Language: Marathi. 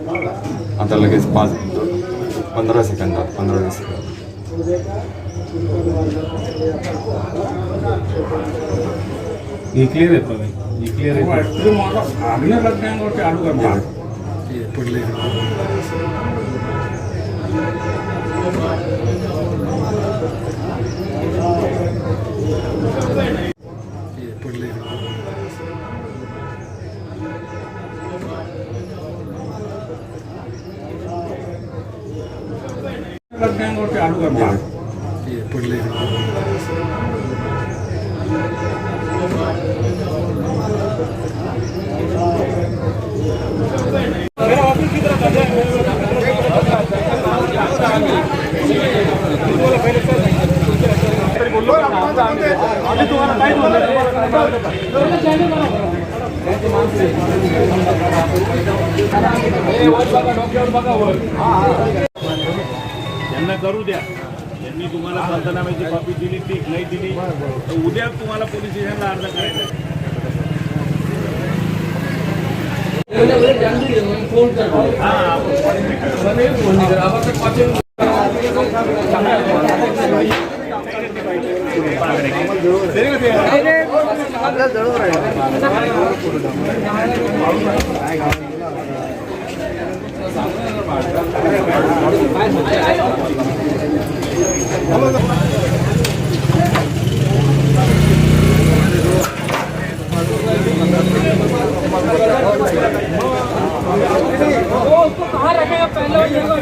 आता लगेच 15 सेकंदात 15-20 सेकंद हे क्लिअर आहे बघा, हे क्लिअर आहे. आग्ने लग्नांवरती आडू करणार पडले पडले लग्नांवरती आडू करणार पडले त्यांना करू द्या. त्यांनी तुम्हाला पंचनाम्याची कॉपी दिली ठीक नाही दिली तर उद्या तुम्हाला पोलीस स्टेशनला अर्ज करायचा कहाँ रखेगा पहले